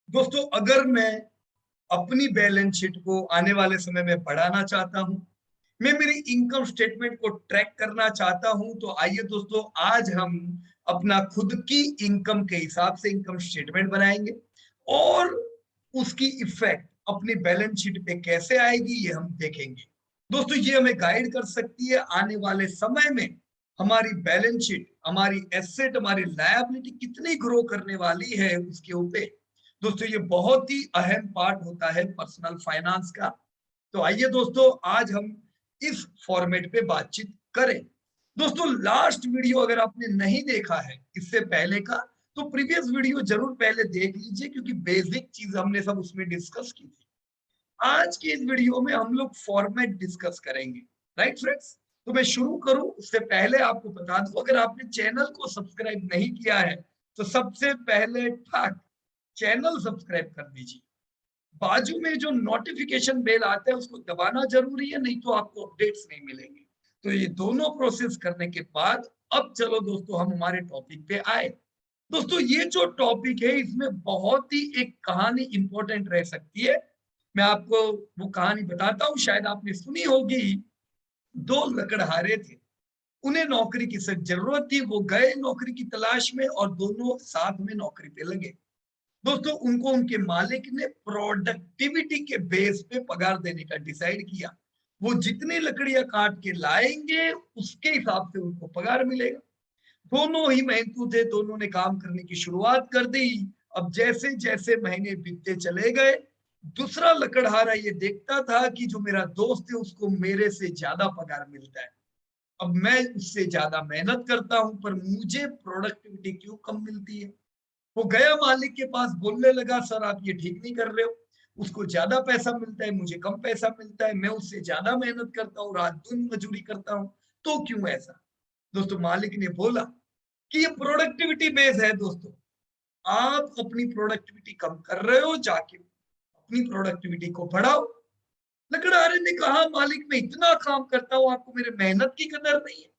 दोस्तों, अगर मैं अपनी बैलेंस शीट को आने वाले समय में बढ़ाना चाहता हूं, मैं मेरी इनकम स्टेटमेंट को ट्रैक करना चाहता हूं, तो आइए दोस्तों, आज हम अपना खुद की इनकम के हिसाब से इनकम स्टेटमेंट बनाएंगे और उसकी इफेक्ट अपनी बैलेंस शीट पे कैसे आएगी ये हम देखेंगे। दोस्तों, ये हमें गाइड कर सकती है आने वाले समय में हमारी बैलेंस शीट, हमारी एसेट, हमारी लायबिलिटी कितनी ग्रो करने वाली है उसके ऊपर। दोस्तों, ये बहुत ही अहम पार्ट होता है पर्सनल फाइनेंस का। तो आइए दोस्तों, आज हम इस फॉर्मेट पे बातचीत करें। दोस्तों, लास्ट वीडियो अगर आपने नहीं देखा है इससे पहले का, तो प्रीवियस वीडियो जरूर पहले देख लीजिए, क्योंकि बेसिक चीज हमने सब उसमें डिस्कस की थी। आज के इस वीडियो में हम लोग फॉर्मेट डिस्कस करेंगे। Right friends? तो मैं शुरू करूं उससे पहले आपको बता दूं, अगर आपने चैनल को सब्सक्राइब नहीं किया है तो सबसे पहले ठाक चैनल सब्सक्राइब कर दीजिए। बाजू में जो नोटिफिकेशन बेल आता है उसको दबाना जरूरी है, नहीं तो आपको अपडेट्स नहीं मिलेंगे। तो ये दोनों प्रोसेस करने के बाद अब चलो दोस्तों हम हमारे टॉपिक पे आए। दोस्तों, ये जो टॉपिक है इसमें बहुत ही एक कहानी इंपॉर्टेंट रह सकती है। मैं आपको वो कहानी बताता हूँ, शायद आपने सुनी होगी। दो लकड़हारे थे, उन्हें नौकरी की सख्त जरूरत थी। वो गए नौकरी की तलाश में और दोनों साथ में नौकरी पे लगे। दोस्तों, उनको उनके मालिक ने प्रोडक्टिविटी के बेस पे पगार देने का डिसाइड किया। वो जितनी लकड़ियां काट के लाएंगे उसके हिसाब से उनको पगार मिलेगा। दोनों ही मेहनतू थे, दोनों ने काम करने की शुरुआत कर दी। अब जैसे जैसे महीने बीतते चले गए, दूसरा लकड़हारा ये देखता था कि जो मेरा दोस्त है उसको मेरे से ज्यादा पगार मिलता है। अब मैं उससे ज्यादा मेहनत करता हूं पर मुझे प्रोडक्टिविटी क्यों कम मिलती है। वो गया मालिक के पास, बोलने लगा, सर आप ये ठीक नहीं कर रहे हो। उसको ज्यादा पैसा मिलता है, मुझे कम पैसा मिलता है। मैं उससे ज्यादा मेहनत करता हूँ, रात दिन मजदूरी करता हूँ, तो क्यों ऐसा। दोस्तों, मालिक ने बोला कि ये प्रोडक्टिविटी बेस है। दोस्तों, आप अपनी प्रोडक्टिविटी कम कर रहे हो, जाके अपनी प्रोडक्टिविटी को बढ़ाओ। लकड़हारे ने कहा, मालिक मैं इतना काम करता हूँ, आपको मेरे मेहनत की कदर नहीं है।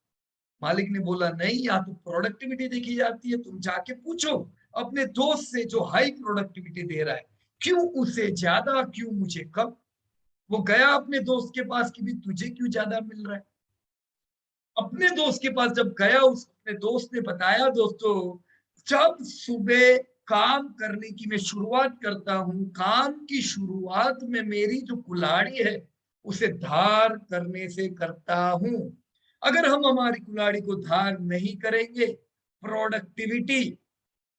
मालिक ने बोला, नहीं, यहाँ तो प्रोडक्टिविटी देखी जाती है। तुम जाके पूछो अपने दोस्त से जो हाई प्रोडक्टिविटी दे रहा है, क्यों उसे ज्यादा, क्यों मुझे कम। वो गया अपने दोस्त के पास कि भी तुझे क्यों ज्यादा मिल रहा है। अपने दोस्त के पास जब गया, उस अपने दोस्त ने बताया, दोस्तों जब सुबह काम करने की मैं शुरुआत करता हूँ, काम की शुरुआत में मेरी जो कुल्हाड़ी है उसे धार करने से करता हूँ। अगर हम हमारी कुल्हाड़ी को धार नहीं करेंगे, प्रोडक्टिविटी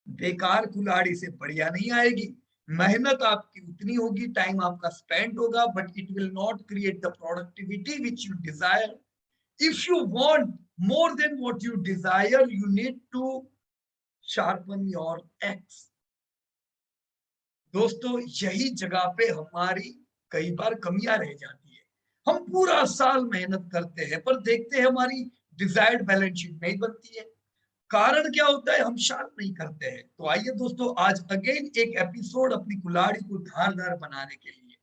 बेकार कुल्हाड़ी से बढ़िया नहीं आएगी। मेहनत आपकी उतनी होगी, टाइम आपका स्पेंड होगा, but it will not create the productivity which you desire. If you want more than what you desire, you need to sharpen your axe. दोस्तों, यही जगह पे हमारी कई बार कमियां रह जाती है। हम पूरा साल मेहनत करते हैं पर देखते हैं हमारी डिजायर्ड बैलेंस शीट नहीं बनती है। कारण क्या होता है, हम शार्प नहीं करते हैं। तो आइए दोस्तों, आज अगेन एक एपिसोड अपनी कुल्हाड़ी को धारदार बनाने के लिए।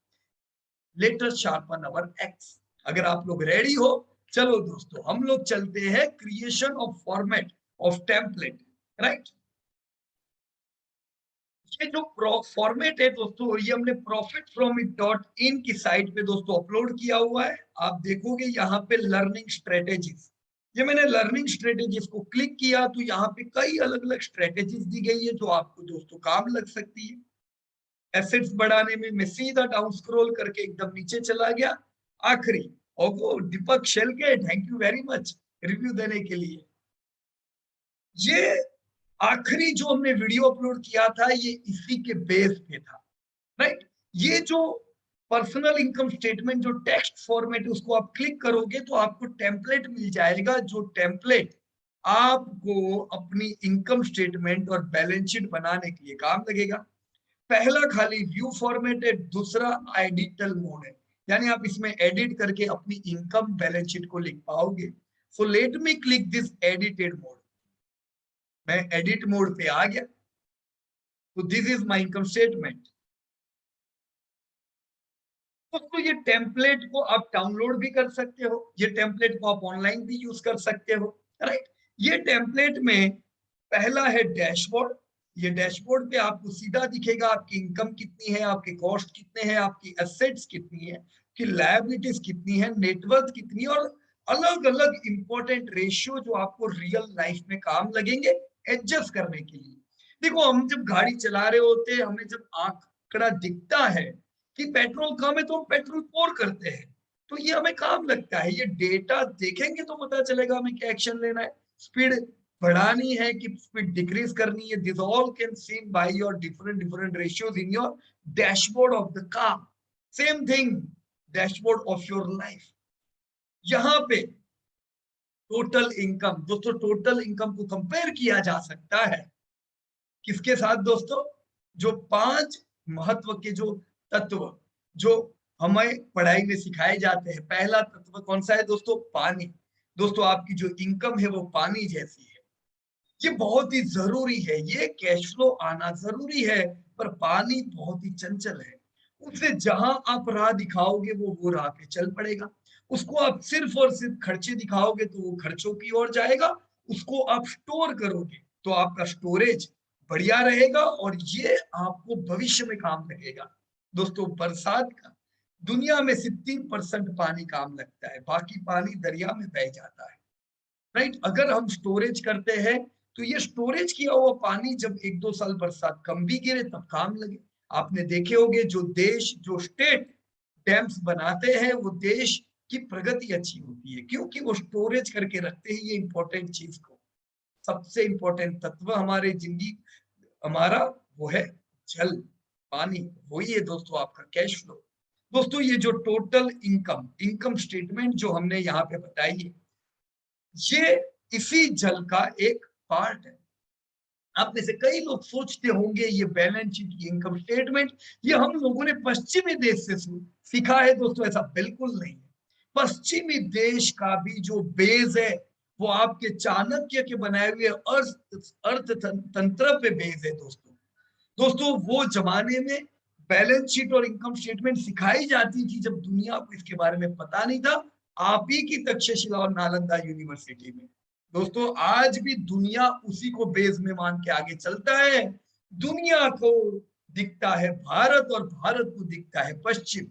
लेट अस शार्पन अवर एक्स। अगर आप लोग रेडी हो, चलो दोस्तों हम लोग चलते हैं creation of format of template. Right? ये जो फॉर्मेट है दोस्तों, ये हमने profit from it dot in की साइट पे दोस्तों अपलोड किया हुआ है। आप देखोगे यहाँ पे लर्निंग स्ट्रेटेजीज। ये मैंने लर्निंग स्ट्रेटेजीज को क्लिक किया तो यहाँ पे कई अलग अलग स्ट्रेटेजीज दी गई है जो आपको दोस्तों काम लग सकती है। एसेट्स बढ़ाने में मैं सीधा डाउन स्क्रॉल करके एकदम नीचे चला गया। आखिरी, ओगो Deepak Shelke, thank you very much review देने के लिए। ये आखिरी जो हमने वीडियो अपलोड किया था ये इसी के बेस पे था। राइट? ये जो पर्सनल इनकम स्टेटमेंट जो टेक्स्ट फॉर्मेट उसको आप क्लिक करोगे तो आपको टेम्पलेट मिल जाएगा, जो टेम्पलेट आपको अपनी इनकम स्टेटमेंट और बैलेंस शीट बनाने के लिए काम लगेगा। पहला खाली व्यू फॉर्मेट है, दूसरा एडिटल मोड है, यानी आप इसमें एडिट करके अपनी इनकम बैलेंस शीट को लिख पाओगे। So let me click this edited mode. मैं एडिट मोड पे आ गया। तो this is my income statement. तो ये टेम्पलेट को आप डाउनलोड भी कर सकते हो, ये टेम्पलेट को आप ऑनलाइन भी यूज कर सकते हो। राइट? ये टेम्पलेट में पहला है डैशबोर्ड, ये डैशबोर्ड पे आपको सीधा दिखेगा आपकी इनकम कितनी है, आपके कॉस्ट कितने हैं, आपकी एसेट्स कितनी है, कि लायबिलिटीज कितनी है, नेटवर्थ कितनी है, और अलग अलग इंपॉर्टेंट रेशियो जो आपको रियल लाइफ में काम लगेंगे एडजस्ट करने के लिए। देखो, हम जब गाड़ी चला रहे होते हैं, हमें जब आंकड़ा दिखता है कि पेट्रोल कम है तो हम पेट्रोल पोर करते हैं, तो ये हमें काम लगता है। ये डेटा देखेंगे तो पता चलेगा हमें क्या एक्शन लेना है, स्पीड बढ़ानी है कि स्पीड डिक्रीज करनी है। This all can seen by your different different ratios in your dashboard of the car. Same thing, dashboard of your life. यहाँ पे टोटल इनकम, दोस्तों टोटल इनकम को कंपेयर किया जा सकता है किसके साथ दोस्तों? जो 5 महत्व के जो तत्व जो हमें पढ़ाई में सिखाए जाते हैं। पहला तत्व कौन सा है दोस्तों? पानी। दोस्तों आपकी जो इनकम है वो पानी जैसी है, ये बहुत ही जरूरी है, ये कैश फ्लो आना जरूरी है, पर पानी बहुत ही चंचल है। उसे जहां आप राह दिखाओगे वो राह पे चल पड़ेगा। उसको आप सिर्फ और सिर्फ खर्चे दिखाओगे तो वो खर्चों की ओर जाएगा। उसको आप स्टोर करोगे तो आपका स्टोरेज बढ़िया रहेगा और ये आपको भविष्य में काम लगेगा। दोस्तों बरसात का दुनिया में सिर्फ 3% पानी काम लगता है, बाकी पानी दरिया में बह जाता है। राइट? अगर हम स्टोरेज करते हैं तो ये स्टोरेज किया हुआ पानी जब 1-2 साल बरसात कम भी गिरे तब काम लगे। आपने देखे होंगे जो देश, जो स्टेट डैम्स बनाते हैं वो देश की प्रगति अच्छी होती है, क्योंकि वो स्टोरेज करके रखते हैं ये इंपॉर्टेंट चीज को। सबसे इंपॉर्टेंट तत्व हमारे जिंदगी हमारा वो है जल, पानी। वही है दोस्तों आपका कैश फ्लो। दोस्तों ये जो टोटल इनकम, इनकम स्टेटमेंट जो हमने यहाँ पे बताई है, ये इसी जल का एक पार्ट है। आप में से कई लोग सोचते होंगे ये बैलेंस शीट, ये इनकम स्टेटमेंट, ये हम लोगों ने पश्चिमी देश से सीखा है। दोस्तों ऐसा बिल्कुल नहीं है। पश्चिमी देश का भी जो बेस है वो आपके चाणक्य के बनाए हुए अर्थ तंत्र पे बेस है दोस्तों। दोस्तों वो जमाने में बैलेंस शीट और इनकम स्टेटमेंट सिखाई जाती थी जब दुनिया को इसके बारे में पता नहीं था, आप ही की तक्षशिला और नालंदा यूनिवर्सिटी में। दोस्तों आज भी दुनिया उसी को बेस में मान के आगे चलता है। दुनिया को दिखता है भारत और भारत को दिखता है पश्चिम।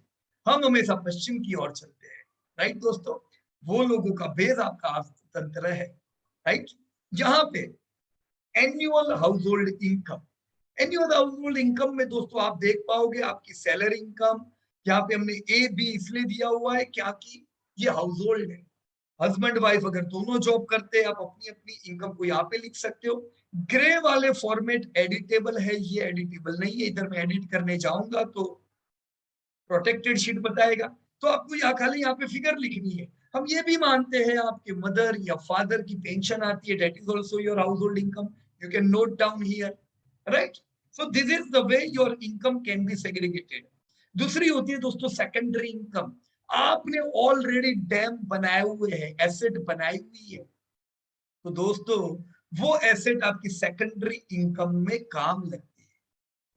हम हमेशा पश्चिम की ओर चलते हैं। राइट दोस्तों? वो लोगों का बेस आपका अर्थतंत्र है। राइट? यहाँ पे annual house hold income, annual house hold income में दोस्तों आप देख पाओगे आपकी सैलरी इनकम। यहाँ पे हमने ए बी इसलिए दिया हुआ है क्या कि ये हाउस होल्ड है। हस्बैंड वाइफ अगर दोनों जॉब करते हैं आप अपनी अपनी इनकम को यहाँ पे लिख सकते हो। ग्रे वाले फॉर्मेट एडिटेबल है, ये एडिटेबल नहीं है। इधर मैं एडिट करने जाऊंगा तो प्रोटेक्टेड शीट बताएगा, तो आपको यहाँ खाली यहाँ पे फिगर लिखनी है। हम ये भी मानते हैं आपके मदर या फादर की पेंशन आती है, that is also your house hold income, you can note down here. Right? So this is the way your income can be segregated. दूसरी होती है दोस्तों सेकेंडरी इनकम। आपने ऑलरेडी डैम बनाए हुए हैं, एसेट बनाई हुई है, तो दोस्तों वो एसेट आपकी सेकेंडरी इनकम में काम लगती है।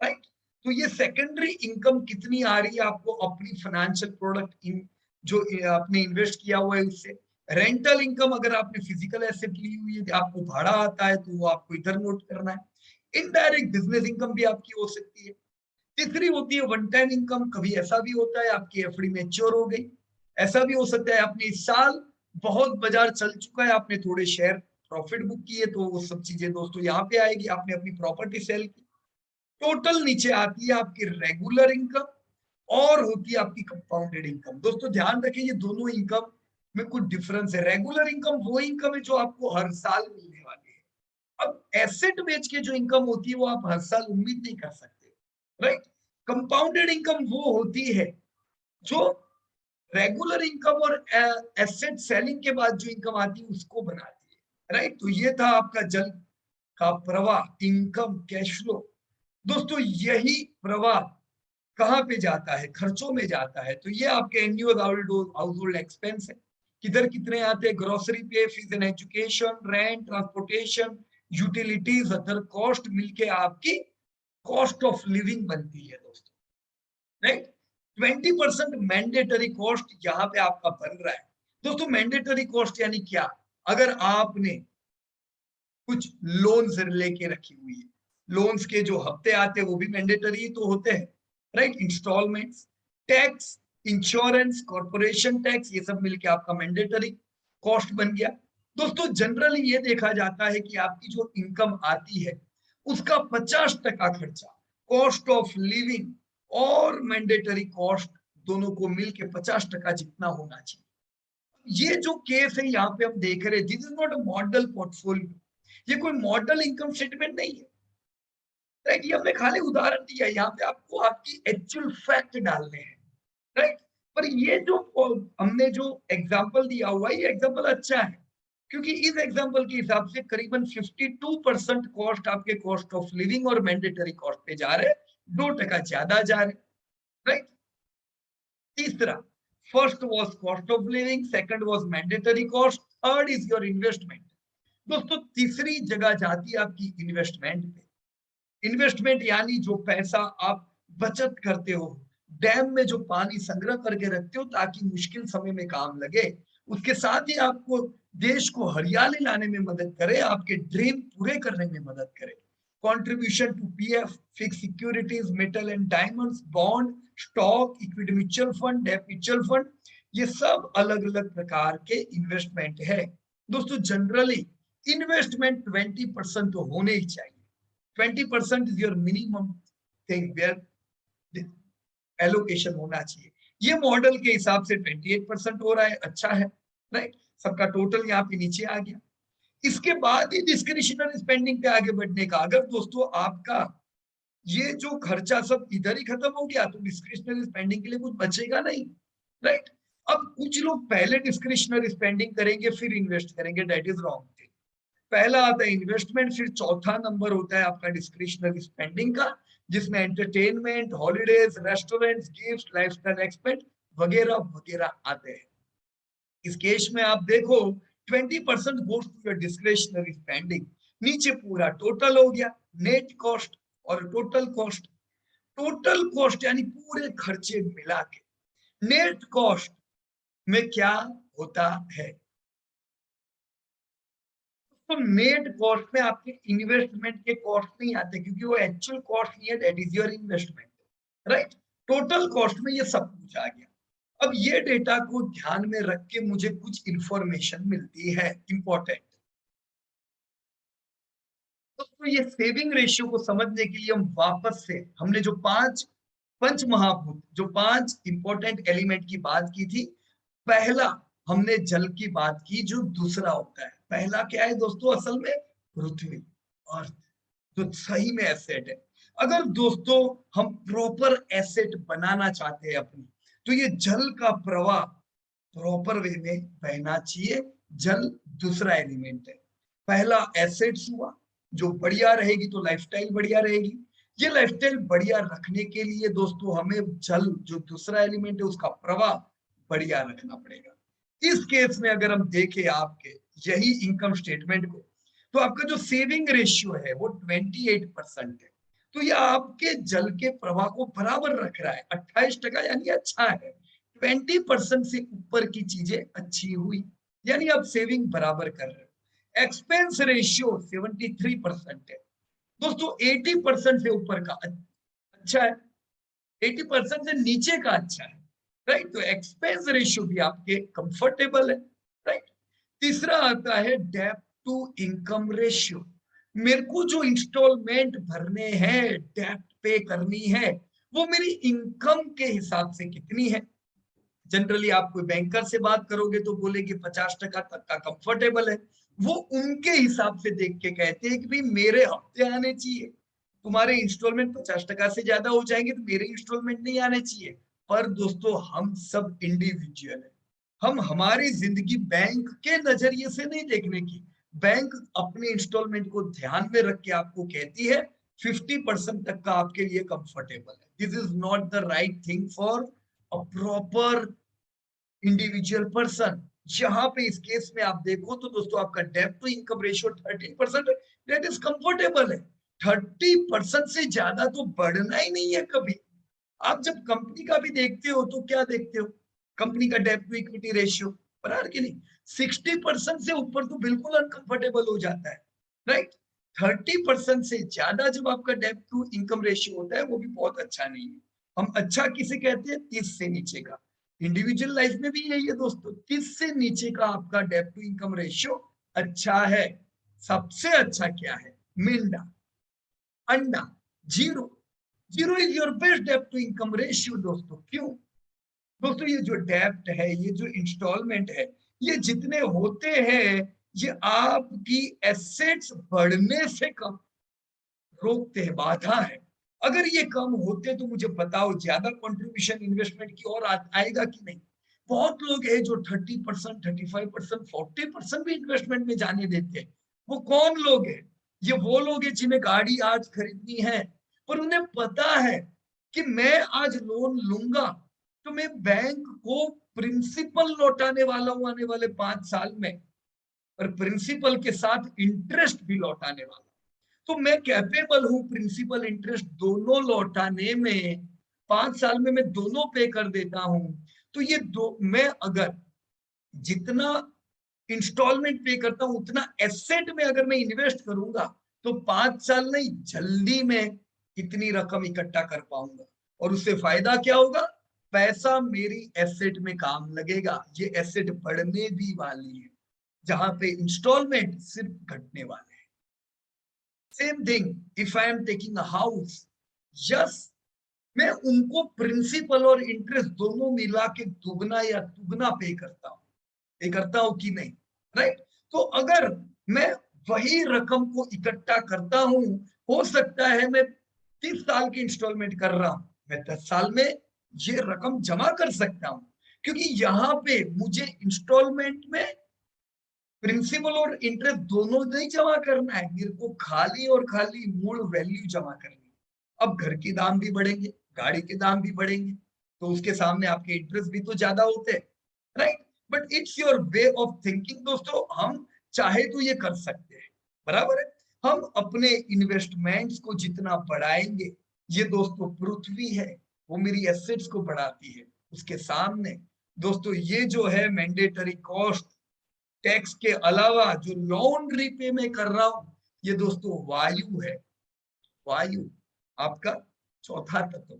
राइट? तो ये सेकेंडरी इनकम कितनी आ रही है आपको अपनी फाइनेंशियल प्रोडक्ट इन जो आपने इन्वेस्ट किया हुआ है उससे। रेंटल इनकम, अगर आपने फिजिकल एसेट ली हुई है, आपको भाड़ा आता है तो वो आपको इधर नोट करना है। इनडायरेक्ट बिजनेस इनकम भी आपकी हो सकती है। तीसरी होती है वन टाइम इनकम। कभी ऐसा भी होता है आपकी एफडी मैच्योर हो गई, ऐसा भी हो सकता है आपने इस साल बहुत बाजार चल चुका है, आपने थोड़े शेयर प्रॉफिट बुक किए, तो वो सब चीजें दोस्तों यहाँ पे आएगी। आपने अपनी प्रॉपर्टी सेल की। टोटल नीचे आती है आपकी रेगुलर इनकम और होती है आपकी कंपाउंडेड इनकम। दोस्तों ध्यान रखें ये दोनों इनकम में कुछ डिफरेंस है। रेगुलर इनकम वो इनकम है जो आपको हर साल मिलने वाली है। अब एसेट बेच के जो इनकम होती है वो आप हर साल उम्मीद नहीं कर सकते। राइट? कंपाउंडेड इनकम वो होती है जो रेगुलर इनकम और एसेट सेलिंग के बाद जो इनकम आती है उसको बनाती है। राइट? तो ये था आपका जल का प्रवाह, इनकम, कैश फ्लो। दोस्तों यही प्रवाह कहाँ पे जाता है? खर्चों में जाता है। तो ये आपके एनुअल हाउस होल्ड एक्सपेंस है। किधर कितने आते हैं? ग्रोसरी पे, fees and education, rent, transportation, utilities, other cost मिलके आपकी कॉस्ट ऑफ लिविंग बनती है दोस्तों। राइट? 20% मैंडेटरी कॉस्ट यहाँ पे आपका बन रहा है। दोस्तों मैंडेटरी कॉस्ट यानी क्या? अगर आपने कुछ लोन लेके रखी हुई है, लोन्स के जो हफ्ते आते हैं वो भी मैंडेटरी तो होते हैं, right. Installments, tax, insurance, corporation tax, ये सब मिलके आपका मैंडेटरी कॉस्ट बन गया। दोस्तों जनरली ये देखा जाता है कि आपकी जो इनकम आती है उसका 50% खर्चा कॉस्ट ऑफ लिविंग और मैंडेटरी कॉस्ट दोनों को मिलके 50% जितना होना चाहिए। ये जो केस है यहाँ पे हम देख रहे हैं, this is not a model portfolio, ये कोई मॉडल इनकम स्टेटमेंट नहीं है, राइट। ये हमने खाली उदाहरण दिया है, यहाँ पे आपको आपकी एक्चुअल फैक्ट डालने हैं, राइट। पर ये जो हमने जो एग्जांपल दिया हुआ है ये एग्जांपल अच्छा है, क्योंकि इस एग्जांपल के हिसाब से करीबन 52% कॉस्ट आपके कॉस्ट ऑफ लिविंग और मैंडेटरी कॉस्ट पे जा रहे हैं, 2% ज्यादा जा रहे हैं, राइट। तीसरा, first was cost of living, second was mandatory cost, third is your investment. दोस्तों तीसरी जगह जाती है आपकी इन्वेस्टमेंट पे। इन्वेस्टमेंट यानी जो पैसा आप बचत करते हो, डैम में जो पानी संग्रह करके रखते हो ताकि मुश्किल समय में काम लगे, उसके साथ ही आपको देश को हरियाली लाने में मदद करे, आपके ड्रीम पूरे करने में मदद करे। Contribution to PF, fix securities, metal and diamonds, bond, stock, equity mutual fund, debt mutual fund, ये सब अलग अलग प्रकार के इन्वेस्टमेंट है। दोस्तों जनरली इन्वेस्टमेंट 20% तो होने ही चाहिए। 20% is your minimum thing where allocation होना चाहिए। ये मॉडल के हिसाब से 28% हो रहा है, अच्छा है, राइट। सबका टोटल यहाँ पे नीचे आ गया। इसके बाद ही डिस्क्रिशनरी स्पेंडिंग पे आगे बढ़ने का, अगर दोस्तों आपका ये जो खर्चा सब इधर ही खत्म हो गया तो डिस्क्रिशनरी स्पेंडिंग के लिए कुछ बचेगा नहीं, राइट। अब कुछ लोग पहले डिस्क्रिशनरी स्पेंडिंग करेंगे फिर इन्वेस्ट करेंगे, दैट इज रॉन्ग। पहला आता है इन्वेस्टमेंट, फिर चौथा नंबर होता है आपका डिस्क्रिशनरी स्पेंडिंग का, जिसमें entertainment, holidays, restaurants, gift, lifestyle expense वगैरह वगैरह आते हैं। इस केस में आप देखो 20% goes to your discretionary spending, नीचे पूरा टोटल हो गया, नेट कॉस्ट और टोटल कॉस्ट। टोटल कॉस्ट यानी पूरे खर्चे मिला के, नेट कॉस्ट में क्या होता है, तो नेट कॉस्ट में आपके इन्वेस्टमेंट के कॉस्ट नहीं आते, क्योंकि वो एक्चुअल कॉस्ट नहीं है, that is your investment, right. Total cost में ये सब कुछ आ गया। अब ये डेटा को ध्यान में रख के मुझे कुछ इंफॉर्मेशन मिलती है इंपॉर्टेंट। तो ये सेविंग रेशियो को समझने के लिए हम वापस से हमने जो पांच पंच महाभूत, जो पांच इंपॉर्टेंट एलिमेंट की बात की थी, पहला हमने जल की बात की, जो दूसरा होता है, पहला क्या है दोस्तों, असल में पृथ्वी, अर्थ, जो सही में एसेट है। अगर दोस्तों हम प्रॉपर एसेट बनाना चाहते हैं अपनी, तो ये जल का प्रवाह प्रॉपर वे में बहना चाहिए। जल दूसरा एलिमेंट है, पहला एसेट्स हुआ, जो बढ़िया रहेगी तो लाइफस्टाइल बढ़िया रहेगी। ये लाइफस्टाइल बढ़िया रखने के लिए दोस्तों हमें जल, जो दूसरा एलिमेंट है, उसका प्रवाह बढ़िया रखना पड़ेगा। इस केस में अगर हम देखें आपके यही इनकम स्टेटमेंट को, तो आपका जो सेविंग रेशियो है वो 28% है। तो ये आपके जल के प्रवाह को बराबर रख रहा है, 28%, यानी अच्छा है। 20% से ऊपर की चीजें अच्छी हुई, यानी आप सेविंग बराबर कर रहे हो। एक्सपेंस रेशियो 73% है दोस्तों, 80% से ऊपर का अच्छा है, 80% से नीचे का अच्छा है, राइट। तो एक्सपेंस रेशियो भी आपके कंफर्टेबल है, राइट। तीसरा आता है डेब्ट टू इनकम रेशियो, मेरे को जो इंस्टॉलमेंट भरने हैं, डेब्ट पे करनी है, वो मेरी इनकम के हिसाब से कितनी है। जनरली आप कोई बैंकर से बात करोगे तो बोलेंगे 50% तक का कंफर्टेबल है, वो उनके हिसाब से देख के कहते हैं कि भाई मेरे हफ्ते आने चाहिए, तुम्हारे इंस्टॉलमेंट 50% से ज्यादा हो जाएंगे तो मेरे इंस्टॉलमेंट नहीं आने चाहिए। पर दोस्तों हम सब इंडिविजुअल है, हम हमारी जिंदगी बैंक के नजरिए से नहीं देखने की। बैंक अपने इंस्टॉलमेंट को ध्यान में रख के आपको कहती है 50% तक का आपके लिए कंफर्टेबल है। This is not the right thing for a proper individual person. यहाँ पे इस केस में आप देखो तो दोस्तों आपका डेब्ट to income ratio 13%, that is comfortable है। 30% से ज्यादा तो बढ़ना ही नहीं है कभी। आप जब कंपनी का भी देखते हो तो क्या देखते हो, कंपनी का डेब्ट टू इक्विटी रेशियो, बराबर कि नहीं। 60% से ऊपर तो बिल्कुल अनकंफर्टेबल हो जाता है, राइट। 30% से ज्यादा जब आपका डेब्ट टू इनकम रेशियो होता है वो भी बहुत अच्छा नहीं है। हम अच्छा किसे कहते हैं? 30 से नीचे का। इंडिविजुअल लाइफ में भी यही है दोस्तों, 30 से नीचे का आपका डेब्ट टू इनकम रेशियो अच्छा है। सबसे अच्छा क्या है? मिंडा, अंडा, zero. Zero is your best डेब्ट टू इनकम रेशियो दोस्तों। क्यों दोस्तों? ये जो डेब्ट है, ये जो इंस्टॉलमेंट है, ये जितने होते हैं ये आपकी एसेट्स बढ़ने से कम रोकते हैं, बाधा है। अगर ये कम होते तो मुझे बताओ ज्यादा कंट्रीब्यूशन इन्वेस्टमेंट की ओर आएगा कि नहीं? बहुत लोग हैं जो 30%, 35%, 40% भी इन्वेस्टमेंट में जाने देते हैं। वो कौन लोग हैं? ये वो लोग हैं जिन्हें गाड़ी आज खरीदनी है, पर उन्हें पता है कि मैं आज लोन लूंगा तो मैं बैंक को प्रिंसिपल लौटाने वाला हूं आने वाले 5 साल में, और प्रिंसिपल के साथ इंटरेस्ट भी लौटाने वाला। तो मैं कैपेबल हूं प्रिंसिपल इंटरेस्ट दोनों लौटाने में। 5 साल में मैं दोनों पे कर देता हूं। तो ये दो, मैं अगर जितना इंस्टॉलमेंट पे करता हूं उतना एसेट में अगर मैं इन्वेस्ट करूंगा तो 5 साल नहीं, जल्दी में इतनी रकम इकट्ठा कर पाऊंगा। और उससे फायदा क्या होगा? पैसा मेरी एसेट में काम लगेगा, ये एसेट बढ़ने भी वाली है, जहां पे इंस्टॉलमेंट सिर्फ घटने वाले हैं। Same thing if I am taking a house, yes, मैं उनको प्रिंसिपल और इंटरेस्ट दोनों मिला के दुगना या दुगना पे करता हूं। पे करता हूं कि नहीं? राइट। तो अगर मैं वही रकम को इकट्ठा करता हूं, हो सकता है मैं 30 साल की इंस्टॉलमेंट कर रहा हूं, मैं 10 साल में ये रकम जमा कर सकता हूं, क्योंकि यहाँ पे मुझे इंस्टॉलमेंट में प्रिंसिपल और इंटरेस्ट दोनों नहीं जमा करना है, मेरे को खाली और खाली मूल वैल्यू जमा करनी है। अब घर के दाम भी बढ़ेंगे, गाड़ी के दाम भी बढ़ेंगे, तो उसके सामने आपके इंटरेस्ट भी तो ज्यादा होते हैं, right. But it's your way of thinking दोस्तों, हम चाहे तो ये कर सकते हैं, बराबर है। हम अपने इन्वेस्टमेंट्स को जितना बढ़ाएंगे, ये दोस्तों पृथ्वी है, वो मेरी एसेट्स को बढ़ाती है, उसके सामने दोस्तों ये जो है मैंडेटरी कॉस्ट, टैक्स के अलावा जो लोन रीपे में कर रहा हूं, ये दोस्तों वायु है। वायु आपका चौथा तत्व।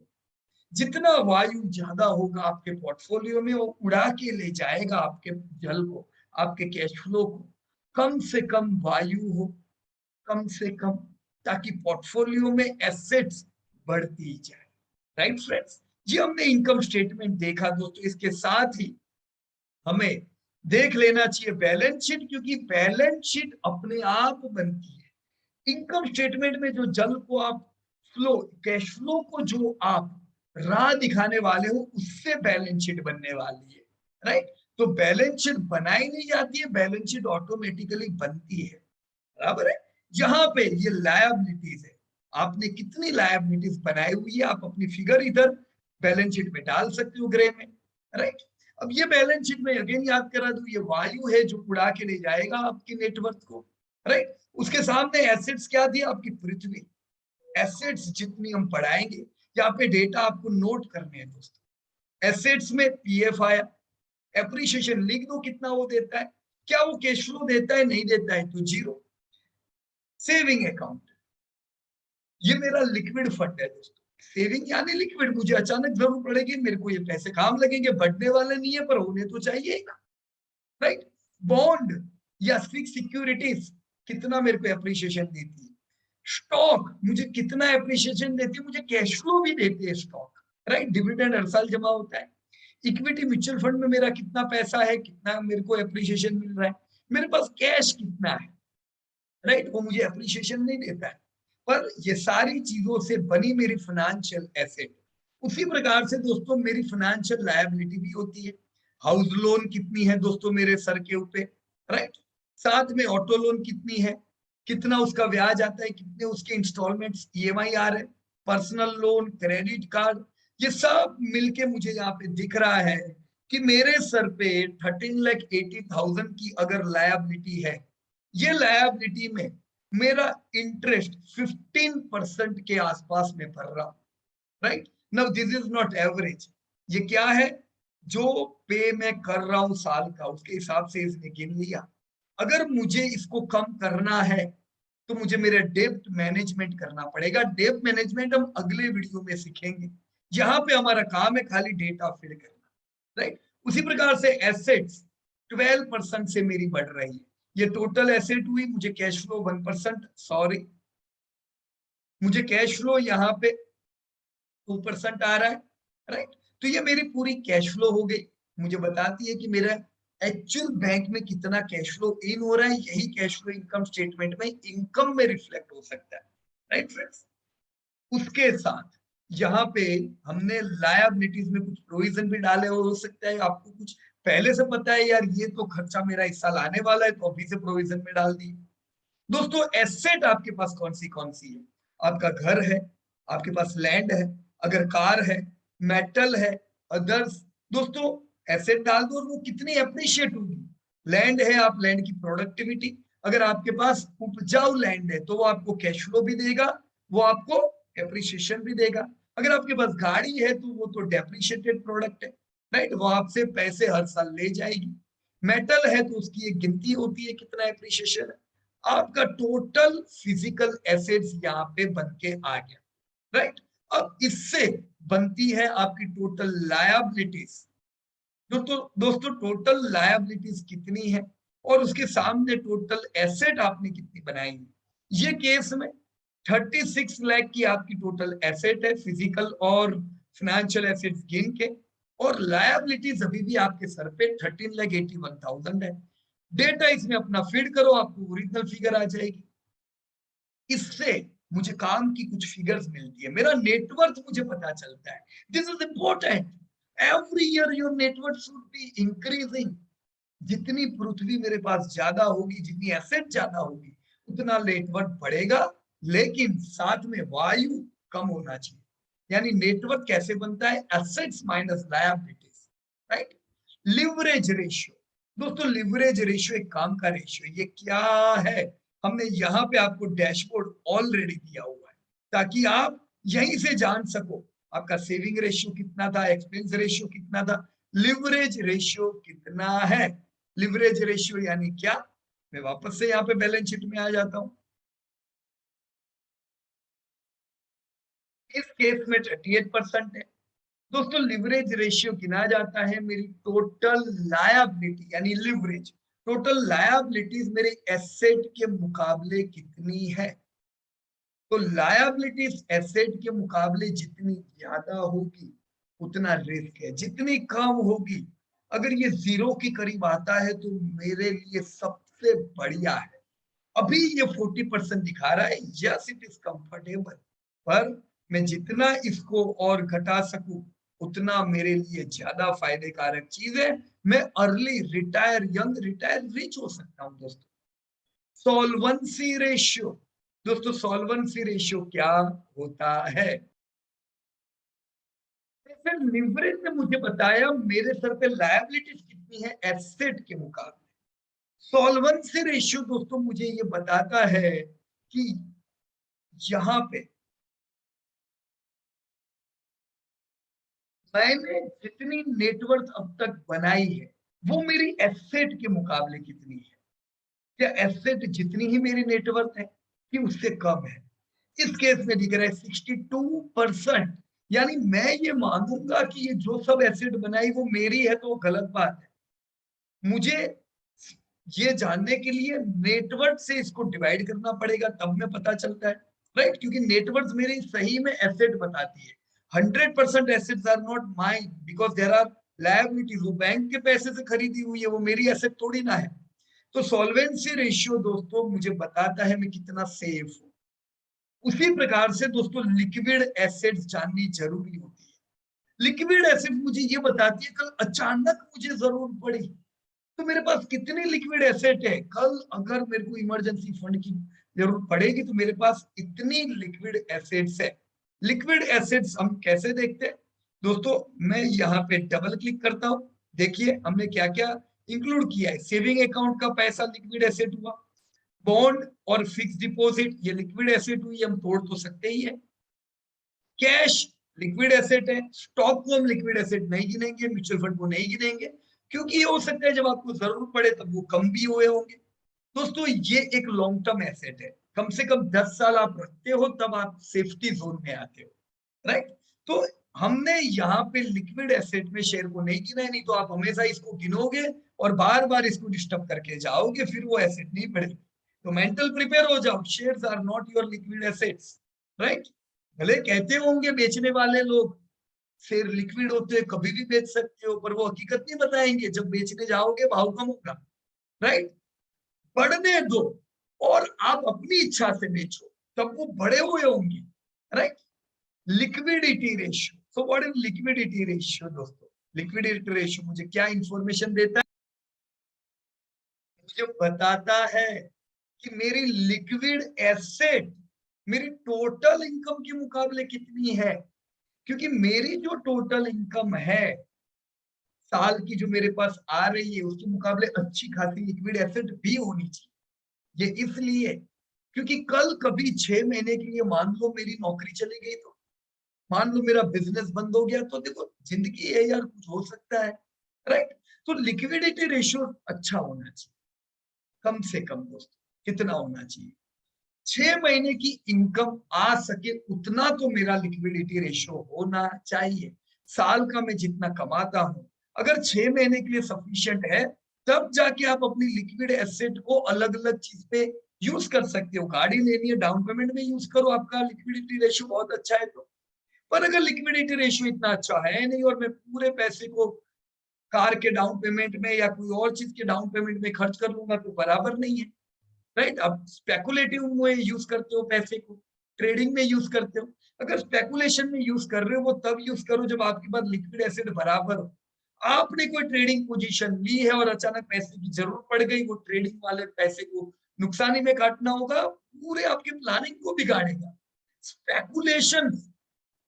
जितना वायु ज्यादा होगा आपके पोर्टफोलियो में, वो उड़ा के ले जाएगा आपके जल को, आपके कैश फ्लो को। कम से कम वायु हो, कम से कम, ताकि पोर्टफोलियो में एसेट्स बढ़ती जाए। राइट फ्रेंड्स, ये हमने इनकम स्टेटमेंट देखा दोस्तों। इसके साथ ही हमें देख लेना चाहिए बैलेंस शीट, क्योंकि बैलेंस शीट अपने आप बनती है। इनकम स्टेटमेंट में जो जल को आप फ्लो, कैश फ्लो को जो आप राह दिखाने वाले हो, उससे बैलेंस शीट बनने वाली है, राइट। तो बैलेंस शीट बनाई नहीं जाती है, बैलेंस शीट ऑटोमेटिकली बनती है, बराबर है। यहाँ पे ये लायबिलिटीज है, आपने कितनी लायबिलिटीज बनाई हुई है, आप अपनी फिगर इधर बैलेंस शीट में डाल सकते हो ग्रे में, राइट। अब ये बैलेंस शीट में अगेन याद करा दूं, ये वायु है जो उड़ा के ले जाएगा आपकी नेटवर्थ को, राइट। उसके सामने एसेट्स क्या दिया? आपकी पृथ्वी। एसेट्स जितनी हम बढ़ाएंगे, यहाँ पे डेटा आपको नोट करने हैं दोस्तों। एसेट्स में पीएफ आया, एप्रिसिएशन लिख दो कितना वो देता है। क्या वो कैश फ्लो देता है? नहीं देता है तो जीरो। सेविंग अकाउंट, ये मेरा लिक्विड फंड है दोस्तों। सेविंग यानी लिक्विड, मुझे अचानक जरूरत पड़ेगी, मेरे को ये पैसे काम लगेंगे, बढ़ने वाले नहीं है पर होने तो चाहिए ही ना, राइट। बॉन्ड या फिक्स सिक्योरिटीज कितना मेरे को एप्रिसिएशन देती है। स्टॉक मुझे कितना एप्रिसिएशन देती है, मुझे कैश फ्लो भी देती है स्टॉक, राइट। डिविडेंड हर साल जमा होता है। इक्विटी म्यूचुअल फंड में मेरा कितना पैसा है, कितना मेरे को एप्रिसिएशन मिल रहा है। मेरे पास कैश कितना है, राइट, वो मुझे अप्रिशिएशन नहीं देता है। पर ये सारी चीजों से बनी मेरी फाइनेंशियल एसेट। उसी प्रकार से दोस्तों मेरी फाइनेंशियल लायबिलिटी भी होती है। हाउस लोन कितनी है दोस्तों मेरे सर के ऊपर, राइट। साथ में ऑटो लोन कितनी है, कितना उसका ब्याज आता है, कितने उसके इंस्टॉलमेंट्स ईएमआई आ रहे हैं, पर्सनल लोन, क्रेडिट कार्ड, ये सब मिलके मुझे यहाँ पे दिख रहा है कि मेरे सर पे 13,80,000 की अगर लायबिलिटी है। ये लायबिलिटी में मेरा इंटरेस्ट 15% के आसपास में भर रहा हूं, right. Now this is not average, ये क्या है? जो पे मैं कर रहा हूं साल का, उसके हिसाब से इसने गिन लिया। अगर मुझे इसको कम करना है तो मुझे मेरा डेब्ट मैनेजमेंट करना पड़ेगा। डेब्ट मैनेजमेंट हम अगले वीडियो में सीखेंगे। यहाँ पे हमारा काम है खाली डेटा फिल करना, राइट। उसी प्रकार से एसेट्स 12% से मेरी बढ़ रही है, ये टोटल एसेट हुई। मुझे कैश फ्लो 1%, सॉरी, मुझे कैश फ्लो यहाँ पे 2% आ रहा है, राइट। तो ये मेरी पूरी कैश फ्लो हो गई। मुझे बताती है कि मेरा एक्चुअल बैंक में कितना कैश फ्लो इन हो रहा है। यही कैश फ्लो इनकम स्टेटमेंट में इनकम में रिफ्लेक्ट हो सकता है, राइट फ्रेंड्स। उसके साथ यहाँ पे हमने लायबिलिटीज में कुछ प्रोविजन भी डाले हो सकता है आपको कुछ पहले से पता है यार ये तो खर्चा मेरा इस साल आने वाला है, तो अभी से प्रोविजन में डाल दी। दोस्तों एसेट आपके पास कौन सी है? आपका घर है, आपके पास लैंड है, अगर कार है, मेटल है, अदर्स। दोस्तों एसेट डाल दो और वो कितनी अप्रिशिएट होगी। लैंड है, आप लैंड की प्रोडक्टिविटी, अगर आपके पास उपजाऊ लैंड है तो वो आपको कैश फ्लो भी देगा, वो आपको एप्रिसिएशन भी देगा। अगर आपके पास गाड़ी है तो वो तो डेप्रिशिएटेड प्रोडक्ट है, राइट, वो आपसे पैसे हर साल ले जाएगी। मेटल है तो उसकी एक गिनती होती है कितना एप्रिसिएशन है। आपका टोटल फिजिकल एसेट्स यहाँ पे बन के आ गया, राइट। अब इससे बनती है आपकी टोटल लायबिलिटीज। दोस्तों टोटल लायबिलिटीज कितनी है और उसके सामने टोटल एसेट आपने कितनी बनाई है। ये केस में 36 लाख की आपकी टोटल एसेट है, फिजिकल और फाइनेंशियल एसेट्स गिन के, और लायबिलिटीज अभी भी आपके सर पे 13,81,000 है। डेटा इसमें अपना फीड करो, आपको ओरिजिनल फिगर आ जाएगी। इससे मुझे काम की कुछ फिगर्स मिलती है, मेरा नेटवर्थ मुझे पता चलता है। This is important. Every year your net worth should be increasing. जितनी पृथ्वी मेरे पास ज्यादा होगी, जितनी एसेट ज्यादा होगी, उतना नेटवर्थ बढ़ेगा, लेकिन साथ में वायु कम होना चाहिए। यानी नेटवर्थ कैसे बनता है? Assets minus liabilities, right. Leverage ratio, दोस्तों लिवरेज रेशियो एक काम का रेशियो, ये क्या है? हमने यहाँ पे आपको डैशबोर्ड ऑलरेडी दिया हुआ है ताकि आप यहीं से जान सको आपका सेविंग रेशियो कितना था, एक्सपेंस रेशियो कितना था, लिवरेज रेशियो कितना है। लिवरेज रेशियो यानी क्या? मैं वापस से यहाँ पे बैलेंस शीट में आ जाता हूँ। इस केस में 38% है। दोस्तों लिवरेज रेशियो गिना जाता है मेरी टोटल लायबिलिटी यानी लिवरेज। टोटल लायबिलिटीज मेरे एसेट के मुकाबले कितनी है। तो लायबिलिटीज एसेट के मुकाबले जितनी ज्यादा होगी उतना रिस्क है, जितनी कम होगी, अगर ये जीरो के करीब आता है तो मेरे लिए सबसे बढ़िया है। अभी ये 40% दिखा रहा है, यस इट इज कंफर्टेबल, पर मैं जितना इसको और घटा सकूं उतना मेरे लिए ज्यादा फायदे कारक चीज है। मैं early retire, young retire, rich हो सकता हूं। दोस्तों सॉल्वेंसी रेशियो, दोस्तों सॉल्वेंसी रेशियो क्या होता है? फिर लिवरेज ने मुझे बताया मेरे सर पे लायबिलिटीज कितनी है एसेट के मुकाबले। सॉल्वेंसी रेशियो दोस्तों मुझे ये बताता है कि यहाँ पे मैंने जितनी नेटवर्थ अब तक बनाई है वो मेरी एसेट के मुकाबले कितनी है। क्या एसेट जितनी ही मेरी नेटवर्थ है कि उससे कम है? इस केस में दिख रहा है 62%। यानी मैं ये मानूंगा कि ये जो सब एसेट बनाई वो मेरी है तो वो गलत बात है। मुझे ये जानने के लिए नेटवर्थ से इसको डिवाइड करना पड़ेगा, तब में पता चलता है, राइट। क्योंकि नेटवर्थ मेरी सही में एसेट बताती है। 100% assets are not mine because there are liabilities. वो बैंक के पैसे से खरीदी हुई है, वो मेरी एसेट थोड़ी ना है। तो सॉल्वेंसी रेशियो दोस्तों मुझे बताता है मैं कितना सेफ हूं। उसी प्रकार से दोस्तों लिक्विड एसेट्स जाननी जरूरी होती है। लिक्विड एसेट मुझे ये बताती है कल अचानक मुझे जरूरत पड़ी तो मेरे पास कितनी लिक्विड एसेट है। कल अगर मेरे को इमरजेंसी फंड की जरूरत पड़ेगी तो मेरे पास इतनी लिक्विड एसेट्स है। लिक्विड एसेट्स हम कैसे देखते हैं? दोस्तों मैं यहाँ पे डबल क्लिक करता हूँ, देखिए हमने क्या क्या इंक्लूड किया है। सेविंग अकाउंट का पैसा लिक्विड एसेट हुआ, बॉन्ड और फिक्स डिपॉजिट ये लिक्विड एसेट हुई, हम तोड़ तो सकते ही है। कैश लिक्विड एसेट है, स्टॉक को हम लिक्विड एसेट नहीं गिनेंगे, म्यूचुअल फंड को नहीं गिनेंगे, क्योंकि ये हो सकता है जब आपको जरूरत पड़े तब वो कम भी हुए होंगे। दोस्तों ये एक लॉन्ग टर्म एसेट है, कम से कम 10 साल आप रखते हो तब आप सेफ्टी जोन में आते हो, राइट? तो हमने यहाँ पे लिक्विड एसेट में शेयर को नहीं गिना है, नहीं तो आप हमेशा इसको गिनोगे और बार बार इसको डिस्टर्ब करके जाओगे, फिर वो एसेट नहीं बढ़ेगी। तो मेंटल प्रिपेयर हो जाओ, shares are not your liquid assets, right? भले कहते होंगे बेचने वाले लोग शेयर लिक्विड होते हैं, कभी भी बेच सकते हो, पर वो हकीकत नहीं बताएंगे। जब बेचने जाओगे भाव कम होगा, राइट? बढ़ने दो और आप अपनी इच्छा से बेचो, तब वो बड़े हुए होंगे, right? Liquidity ratio, so what is liquidity ratio दोस्तों? लिक्विडिटी रेशियो मुझे क्या इंफॉर्मेशन देता है? मुझे बताता है कि मेरी लिक्विड एसेट मेरी टोटल इनकम के मुकाबले कितनी है। क्योंकि मेरी जो टोटल इनकम है साल की जो मेरे पास आ रही है, उसके मुकाबले अच्छी खासी लिक्विड एसेट भी होनी चाहिए। ये इसलिए क्योंकि कल कभी 6 महीने के लिए मान लो मेरी नौकरी चली गई, तो मान लो मेरा बिजनेस बंद हो गया, तो देखो जिंदगी है यार, कुछ हो सकता है, राइट? तो लिक्विडिटी रेशियो अच्छा होना चाहिए, कम से कम दोस्तों कितना होना चाहिए? 6 महीने की इनकम आ सके उतना तो मेरा लिक्विडिटी रेशियो होना चाहिए। साल का मैं जितना कमाता हूं, अगर 6 महीने के लिए सफिशिएंट है, तब जाके आप अपनी लिक्विड एसेट को अलग अलग चीज पे यूज कर सकते हो। गाड़ी लेनी है, डाउन पेमेंट में यूज करो, आपका लिक्विडिटी रेशियो बहुत अच्छा है तो। पर अगर लिक्विडिटी रेशियो इतना अच्छा है नहीं और मैं पूरे पैसे को कार के डाउन पेमेंट में या कोई और चीज के डाउन पेमेंट में खर्च कर लूंगा, तो बराबर नहीं है, राइट? अब स्पेकुलेटिव में यूज करते हो पैसे को, ट्रेडिंग में यूज करते हो। अगर स्पेकुलेशन में यूज कर रहे हो, वो तब यूज करो जब आपके पास लिक्विड एसिड बराबर हो। आपने कोई ट्रेडिंग पोजीशन ली है और अचानक पैसे की जरूरत पड़ गई, वो ट्रेडिंग वाले पैसे को नुकसानी में काटना होगा, पूरे आपके प्लानिंग को बिगाड़ेगा। स्पेकुलेशन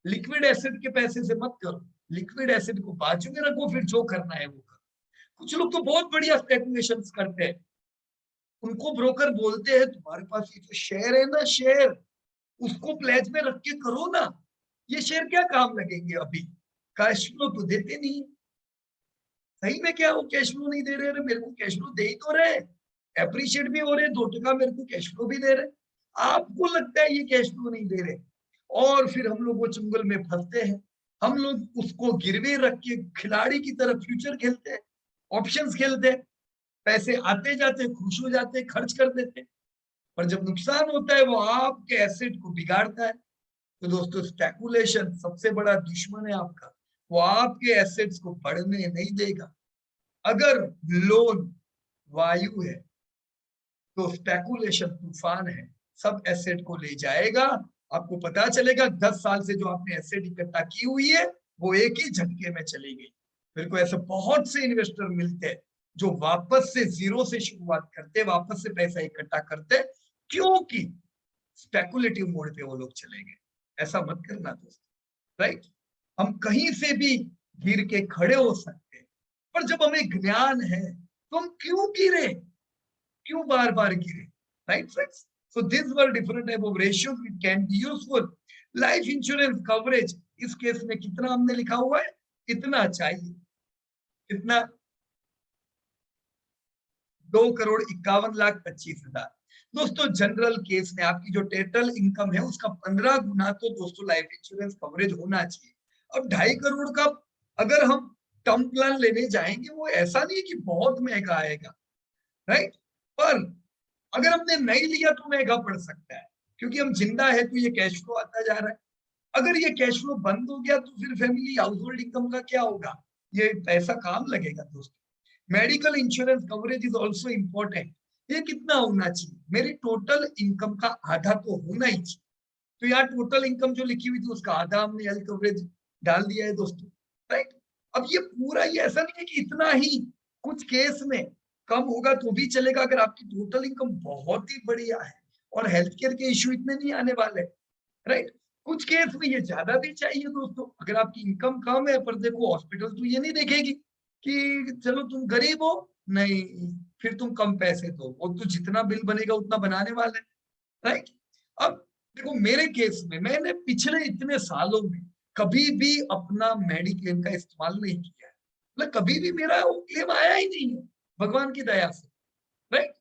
लिक्विड एसिड के पैसे से मत करो, लिक्विड एसिड को बाजू में रखो, फिर जो करना है वो करो। कुछ लोग तो बहुत बढ़िया स्पेकुलेशन करते हैं, उनको ब्रोकर बोलते हैं तुम्हारे पास ये जो शेयर है ना, शेयर उसको प्लेज में रख के करो ना, ये शेयर क्या काम लगेंगे अभी, कैश फ्लो तो देते नहीं। सही में क्या वो कैश फ्लो नहीं दे रहे? अरे मेरे को कैश फ्लो दे ही तो रहे, एप्रिशिएट भी हो रहे, 2 टका मेरे को कैश फ्लो भी दे रहे, आपको लगता है ये कैश फ्लो नहीं दे रहे। और फिर हम लोग वो चुंगल में फंसते हैं, हम लोग उसको गिरवे रख के खिलाड़ी की तरह फ्यूचर खेलते हैं, ऑप्शंस खेलते हैं, पैसे आते जाते खुश हो जाते, खर्च कर देते। पर जब नुकसान होता है वो आपके एसेट को बिगाड़ता है। तो दोस्तों स्पेकुलेशन सबसे बड़ा दुश्मन है आपका, वो आपके एसेट्स को बढ़ने नहीं देगा। अगर लोन वायु है तो स्पेकुलेशन तूफान है, सब एसेट को ले जाएगा। आपको पता चलेगा 10 साल से जो आपने एसेट इकट्ठा की हुई है वो एक ही झटके में चली गई। मेरे को ऐसे बहुत से इन्वेस्टर मिलते हैं जो वापस से जीरो से शुरुआत करते, वापस से पैसा इकट्ठा करते, क्योंकि स्पेकुलेटिव मोड पे वो लोग चले गए। ऐसा मत करना दोस्तों, राइट? हम कहीं से भी गिर के खड़े हो सकते हैं, पर जब हमें ज्ञान है तो हम क्यों गिरे, क्यों बार बार गिरे, right friends? So this were different type of ratios it can be useful. Life insurance coverage इस केस में कितना हमने लिखा हुआ है, इतना चाहिए, कितना? 2,51,25,000। दोस्तों जनरल केस में आपकी जो टोटल इनकम है उसका 15 गुना तो दोस्तों लाइफ इंश्योरेंस कवरेज होना चाहिए। अब 2.5 करोड़ का अगर हम टर्म प्लान लेने जाएंगे, वो ऐसा नहीं है कि बहुत महंगा आएगा, राइट? पर अगर हमने नहीं लिया तो महंगा पड़ सकता है, क्योंकि हम जिंदा है तो ये कैश फ्लो आता जा रहा है। अगर ये कैश फ्लो बंद हो गया तो फिर फैमिली हाउस होल्ड इनकम का क्या होगा? ये पैसा काम लगेगा दोस्तों। Medical insurance coverage is also important. ये कितना होना चाहिए? मेरी टोटल इनकम का आधा तो होना ही चाहिए। तो यार टोटल इनकम जो लिखी हुई थी उसका आधा हमने हेल्थ कवरेज डाल दिया है दोस्तों, राइट? अब ये पूरा ये ऐसा नहीं है कि इतना ही, कुछ केस में कम होगा तो भी चलेगा अगर आपकी टोटल इनकम बहुत ही बढ़िया है और हेल्थ केयर के इश्यू इतने नहीं आने वाले, राइट? कुछ केस में ये ज्यादा भी चाहिए दोस्तों। अगर आपकी इनकम कम है, पर देखो हॉस्पिटल तो ये नहीं देखेगी कि चलो तुम गरीब हो, नहीं फिर तुम कम पैसे दो, वो तो जितना बिल बनेगा उतना बनाने वाले, राइट? अब देखो मेरे केस में मैंने पिछले इतने सालों में कभी भी अपना मेडिक्लेम का इस्तेमाल नहीं किया है, मतलब कभी भी मेरा वो क्लेम आया ही नहीं है, भगवान की दया से, राइट?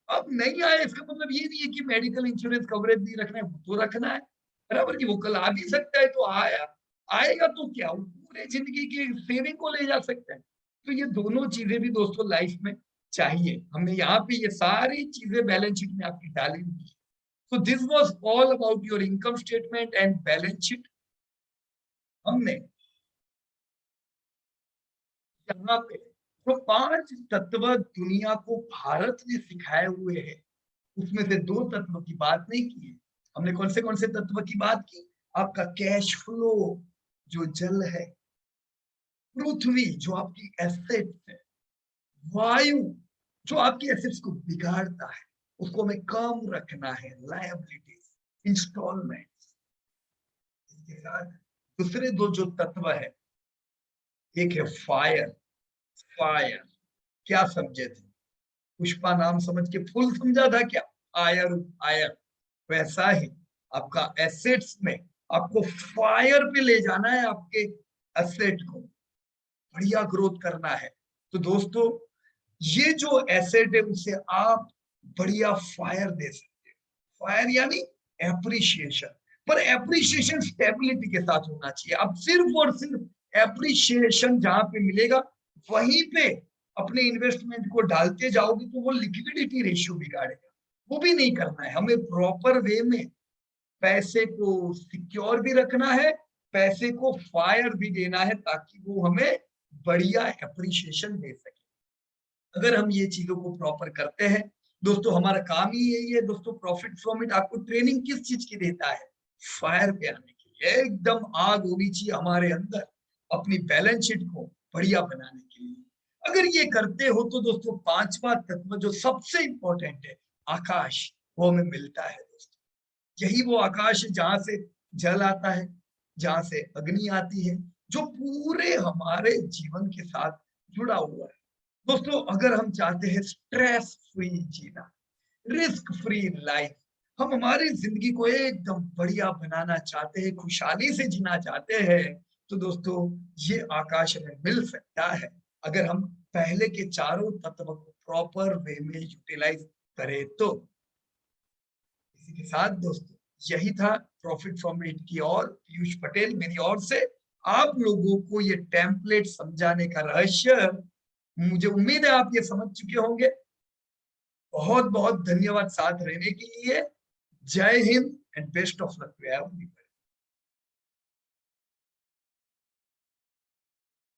अब नहीं आया इसका मतलब ये नहीं है कि मेडिकल इंश्योरेंस कवरेज नहीं रखना है, वो तो रखना है, बराबर कि वो कल आ भी सकता है तो आया, आएगा तो क्या वो पूरे जिंदगी की सेविंग को ले जा सकता है। तो ये दोनों चीजें भी दोस्तों लाइफ में चाहिए। हमने यहाँ पे ये सारी चीजें बैलेंस शीट में आपकी डाली हुई है। So this was all about your income statement and balance sheet. हमने यहाँ पे जो 5 तत्व दुनिया को भारत ने सिखाए हुए हैं, उसमें से 2 तत्व की बात नहीं की है। हमने कौन से तत्व की बात की? आपका कैश फ्लो जो जल है, पृथ्वी जो आपकी एसेट्स है, वायु जो आपकी एसेट्स को बिगाड़ता है, उसको हमें कम रखना है, लायबिलिटीज, इंस्टॉलमेंट्स। इसके साथ दूसरे 2 जो तत्व है, एक है फायर। फायर क्या समझे थे? पुष्पा नाम समझ के फुल समझा था क्या? आयर, आयर। वैसा ही आपका एसेट्स में आपको फायर पे ले जाना है, आपके एसेट को बढ़िया ग्रोथ करना है। तो दोस्तों ये जो एसेट है उसे आप बढ़िया फायर दे सकते हैं। फायर यानी एप्रिशिएशन, पर एप्रिशिएशन स्टेबिलिटी के साथ होना चाहिए। अब सिर्फ और सिर्फ एप्रिशिएशन जहां पे मिलेगा वहीं पे अपने इन्वेस्टमेंट को डालते जाओगे तो वो लिक्विडिटी रेशियो बिगाड़ेगा। वो भी नहीं करना है, हमें प्रॉपर वे में पैसे को सिक्योर भी रखना है, पैसे को फायर भी देना है ताकि वो हमें बढ़िया एप्रिशिएशन दे सके। अगर हम ये चीजों को प्रॉपर करते हैं दोस्तों, हमारा काम ही यही है दोस्तों। प्रॉफिट फ्रॉम इट आपको ट्रेनिंग किस चीज की देता है? फायर पे आने के लिए। एकदम आग होनी चाहिए हमारे अंदर अपनी बैलेंस शीट को बढ़िया बनाने के लिए। अगर ये करते हो तो दोस्तों 5वां तत्व जो सबसे इंपॉर्टेंट है, आकाश, वो हमें मिलता है दोस्तों। यही वो आकाश है जहां से जल आता है, जहां से अग्नि आती है, जो पूरे हमारे जीवन के साथ जुड़ा हुआ है। दोस्तों अगर हम चाहते हैं स्ट्रेस फ्री जीना, रिस्क फ्री लाइफ, हम हमारी जिंदगी को एकदम बढ़िया बनाना चाहते हैं, खुशहाली से जीना चाहते हैं, तो दोस्तों ये आकाश हमें मिल सकता है अगर हम पहले के चारों तत्व को प्रॉपर वे में यूटिलाइज करें तो। इसी के साथ दोस्तों यही था प्रॉफिट फ्रॉम इट की ओर पीयूष पटेल मेरी ओर से आप लोगों को ये टेम्पलेट समझाने का रहस्य, मुझे उम्मीद है आप ये समझ चुके होंगे। बहुत बहुत धन्यवाद साथ रहने के लिए। Jai Hind and best of luck to everyone.